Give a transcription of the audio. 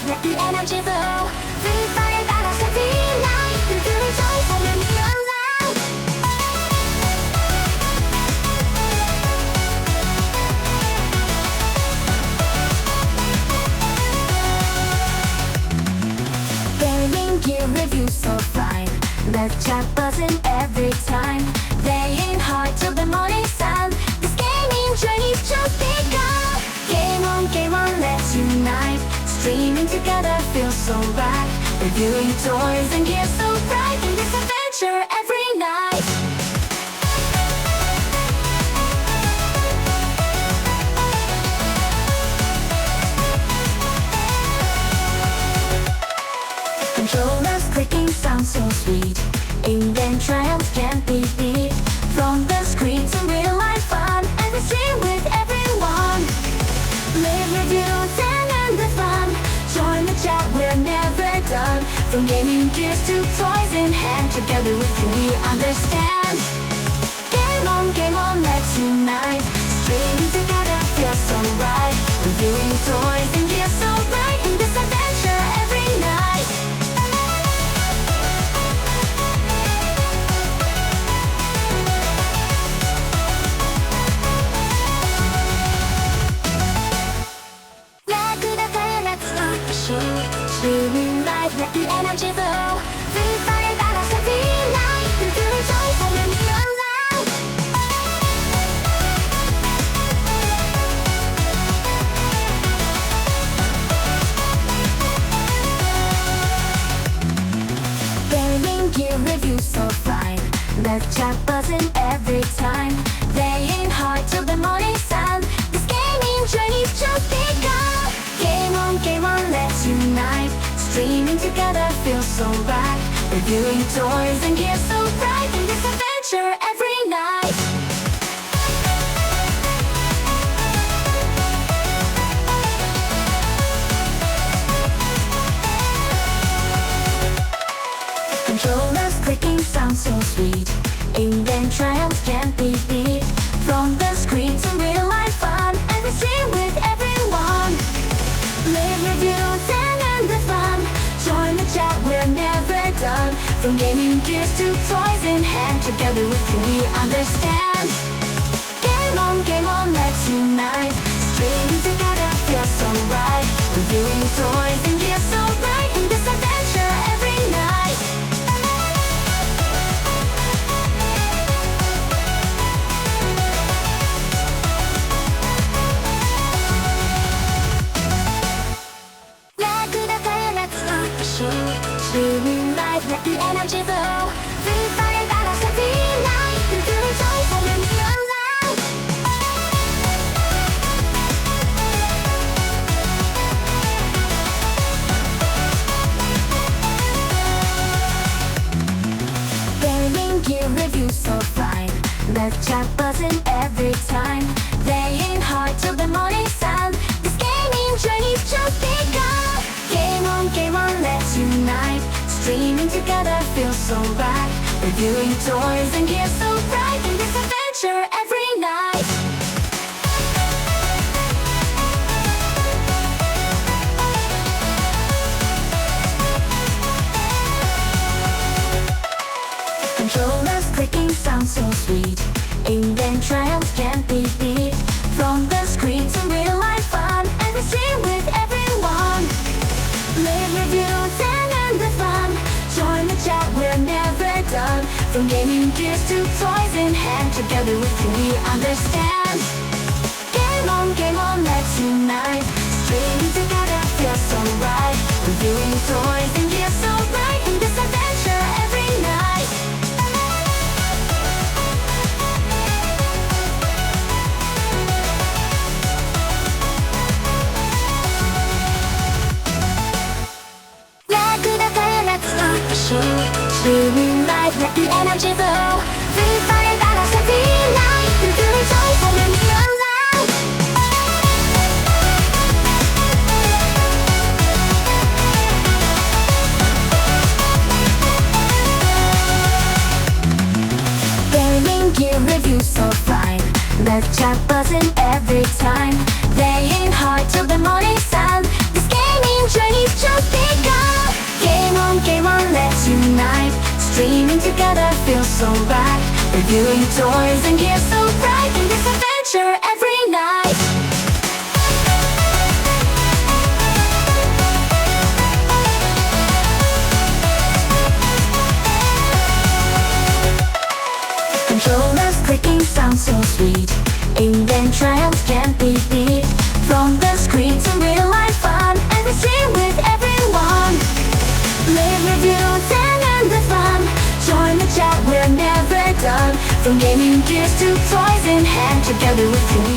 let the energy flow. Free fire battles every night. We feel it joyful when we are loud. Gaming gear review so fine. The chat buzzing every time. Playing hard till the morning sun. This gaming journey's just begun. Game on, let's unite. Streaming together feels so right. Reviewing toys and gear so bright. In this adventure every night. Controllers clicking sound so sweet. England triumph can't be beat. From the screen to real life fun. And we stream with everyone. Live reviews and end the fun. Join the chat, we're never done. From gaming gears to toys in hand. Together with you we understand. Game on, let's unite. Streaming together feels so right. Reviewing toys and gears so bright. In this adventure every night. Streaming live, let the energy flow. Free fire battles every night. We feel it joyful when we are loud. Gaming gear review so fine. The chat buzzing every time. Playing hard till the morning sun. This gaming journey's just begun. Game on, let's unite. Streaming together feels so right. Reviewing toys and gear so bright. In this adventure every night. Controllers clicking sound so sweet. England triumph can't be beat. From the screen to real life fun. And we stream with everyone. Live reviews and end the fun. Join the chat, we're never done. From gaming gears to toys in hand. Together with you we understand. Game on, let's unite. Streaming together feels so right. Reviewing toys and gears so bright. In this adventure every night. Streaming live, let the energy flow. Free fire battles every night. We feel it joyful when we are loud. Gaming gear review so fine. The chat buzzing every time. Playing hard till the morning sun. This gaming journey's just begun. Game on, let's unite. Streaming together feels so right. Reviewing toys and gear so bright. In this adventure every night. Controllers clicking sound so sweet. England triumph can't be beat. From the screen to real life fun. And we stream with everyone. Live reviews and end the fun. Join the chat, we're never done. From gaming gears to toys in hand. Together with you we understand. Game on, let's unite. Streaming together feels so right. Reviewing toys and gears so bright. In this adventure every night. Streaming live, let the energy flow. Free fire battles every night. We feel it joyful when we are loud. Gaming gear review so fine. The chat buzzing every time. Playing hard till the morning sun. This gaming journey's feels so right. Reviewing toys and gear so bright in this adventure every night. Controllers clicking sound so sweet. Ink and triumph can't be beat. From the screen to real life fun, and we stream with everyone. Live reviews and end the fun. Join the chat, we're never done. From gaming gears to toys in hand, together with you.